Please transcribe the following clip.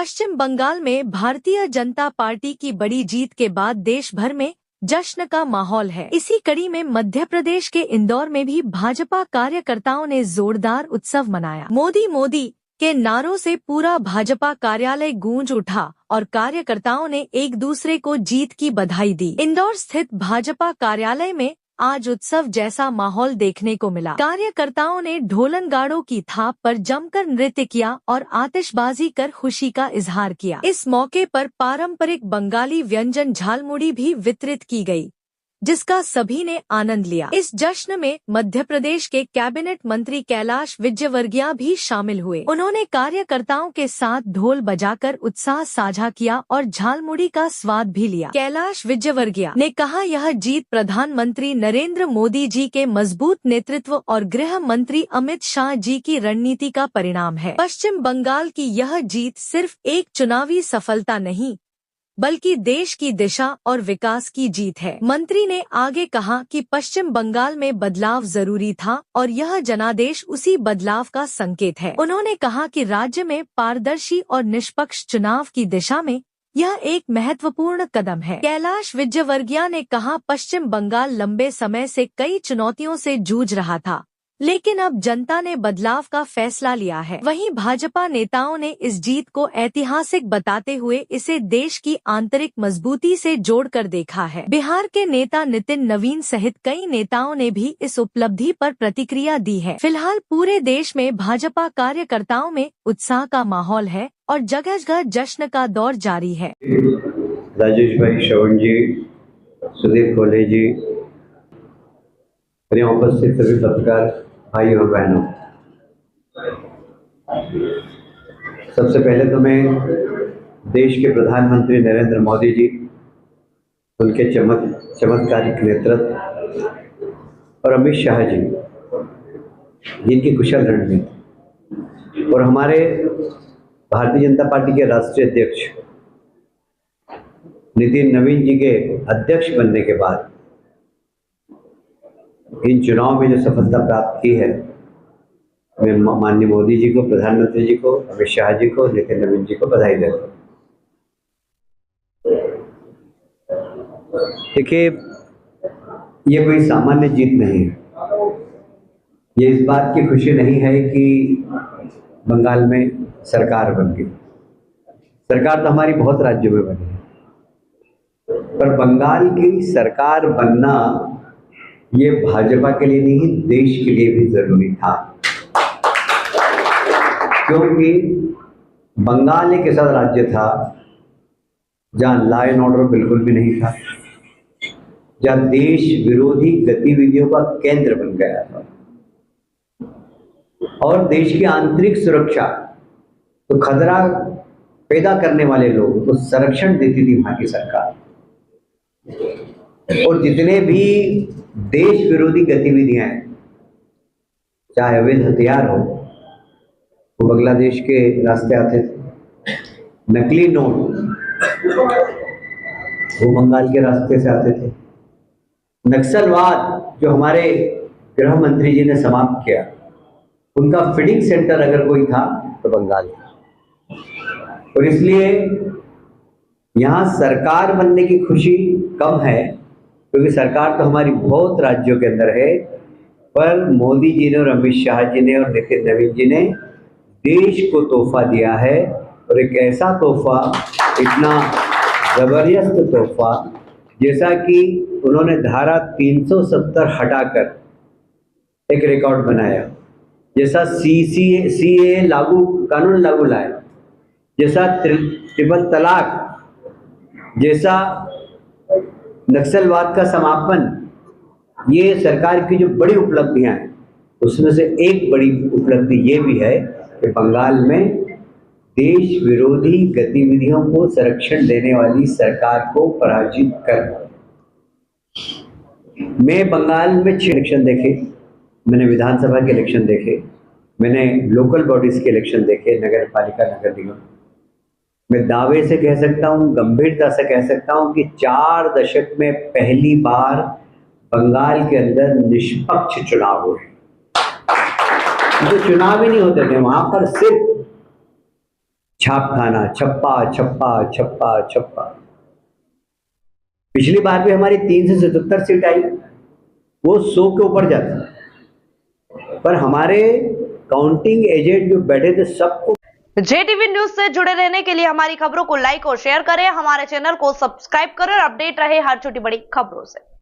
पश्चिम बंगाल में भारतीय जनता पार्टी की बड़ी जीत के बाद देश भर में जश्न का माहौल है। इसी कड़ी में मध्य प्रदेश के इंदौर में भी भाजपा कार्यकर्ताओं ने जोरदार उत्सव मनाया। मोदी मोदी के नारों से पूरा भाजपा कार्यालय गूंज उठा और कार्यकर्ताओं ने एक दूसरे को जीत की बधाई दी। इंदौर स्थित भाजपा कार्यालय में आज उत्सव जैसा माहौल देखने को मिला। कार्यकर्ताओं ने ढोलनगाड़ों की थाप पर जमकर नृत्य किया और आतिशबाजी कर खुशी का इजहार किया। इस मौके पर पारंपरिक बंगाली व्यंजन झालमुड़ी भी वितरित की गई, जिसका सभी ने आनंद लिया। इस जश्न में मध्य प्रदेश के कैबिनेट मंत्री कैलाश विजयवर्गीय भी शामिल हुए। उन्होंने कार्यकर्ताओं के साथ ढोल बजाकर उत्साह साझा किया और झालमुड़ी का स्वाद भी लिया। कैलाश विजयवर्गीय ने कहा, यह जीत प्रधानमंत्री नरेंद्र मोदी जी के मजबूत नेतृत्व और गृह मंत्री अमित शाह जी की रणनीति का परिणाम है। पश्चिम बंगाल की यह जीत सिर्फ एक चुनावी सफलता नहीं, बल्कि देश की दिशा और विकास की जीत है। मंत्री ने आगे कहा कि पश्चिम बंगाल में बदलाव जरूरी था और यह जनादेश उसी बदलाव का संकेत है। उन्होंने कहा कि राज्य में पारदर्शी और निष्पक्ष चुनाव की दिशा में यह एक महत्वपूर्ण कदम है। कैलाश विजयवर्गीय ने कहा, पश्चिम बंगाल लंबे समय से कई चुनौतियों से जूझ रहा था, लेकिन अब जनता ने बदलाव का फैसला लिया है। वहीं भाजपा नेताओं ने इस जीत को ऐतिहासिक बताते हुए इसे देश की आंतरिक मजबूती से जोड़कर देखा है। बिहार के नेता नितिन नवीन सहित कई नेताओं ने भी इस उपलब्धि पर प्रतिक्रिया दी है। फिलहाल पूरे देश में भाजपा कार्यकर्ताओं में उत्साह का माहौल है और जगह जगह जश्न का दौर जारी है। राजेश भाई, श्रवण जी, सुदीप कोले जी, उपस्थित सभी पत्रकार भाई और बहनों, सबसे पहले तो मैं देश के प्रधानमंत्री नरेंद्र मोदी जी, उनके चमत्कारिक नेतृत्व और अमित शाह जी, जिनकी कुशल रणनीति, और हमारे भारतीय जनता पार्टी के राष्ट्रीय अध्यक्ष नितिन नवीन जी के अध्यक्ष बनने के बाद इन चुनाव में जो सफलता प्राप्त की है, मैं माननीय मोदी जी को, प्रधानमंत्री जी को, अमित शाह जी को, नितिन नवीन जी को बधाई देता हूँ। देखिए, ये कोई सामान्य जीत नहीं है। ये इस बात की खुशी नहीं है कि बंगाल में सरकार बन गई। सरकार तो हमारी बहुत राज्यों में बनी है, पर बंगाल की सरकार बनना ये भाजपा के लिए नहीं, देश के लिए भी जरूरी था, क्योंकि बंगाल एक ऐसा राज्य था जहां लॉ एंड ऑर्डर बिल्कुल भी नहीं था, जहां देश विरोधी गतिविधियों का केंद्र बन गया था, और देश की आंतरिक सुरक्षा तो खतरा पैदा करने वाले लोगों को संरक्षण देती थी वहां की सरकार। और जितने भी देश विरोधी गतिविधियां हैं, चाहे अवैध हथियार हो, वो बांग्लादेश के रास्ते आते थे, नकली नोट वो बंगाल के रास्ते से आते थे, नक्सलवाद जो हमारे गृह मंत्री जी ने समाप्त किया, उनका फीडिंग सेंटर अगर कोई था तो बंगाल था। और इसलिए यहाँ सरकार बनने की खुशी कम है, क्योंकि सरकार तो हमारी बहुत राज्यों के अंदर है, पर मोदी जी ने और अमित शाह जी ने और नितिन नवीन जी ने देश को तोहफा दिया है, और एक ऐसा तोहफा, इतना जबरदस्त तोहफा, जैसा कि उन्होंने धारा 370 हटाकर एक रिकॉर्ड बनाया, जैसा सीए कानून लागू लाए, जैसा ट्रिपल तलाक, जैसा नक्सलवाद का समापन, ये सरकार की जो बड़ी उपलब्धियां हैं, उसमें से एक बड़ी उपलब्धि ये भी है कि बंगाल में देश विरोधी गतिविधियों को संरक्षण देने वाली सरकार को पराजित कर। मैं बंगाल में 6 इलेक्शन देखे, मैंने विधानसभा के इलेक्शन देखे, मैंने लोकल बॉडीज के इलेक्शन देखे, नगर पालिका, नगर निगम। मैं दावे से कह सकता हूँ, गंभीरता से कह सकता हूँ कि 4 दशक में पहली बार बंगाल के अंदर निष्पक्ष चुनाव हुए। तो चुनाव ही नहीं होते थे वहां पर, सिर्फ छाप खाना, छप्पा छप्पा छप्पा छप्पा। पिछली बार भी हमारी 3 से 77 सीट आई, वो 100 के ऊपर जाती, पर हमारे काउंटिंग एजेंट जो बैठे थे सबको। JTV न्यूज से जुड़े रहने के लिए हमारी खबरों को लाइक और शेयर करें, हमारे चैनल को सब्सक्राइब करें और अपडेट रहे हर छोटी बड़ी खबरों से।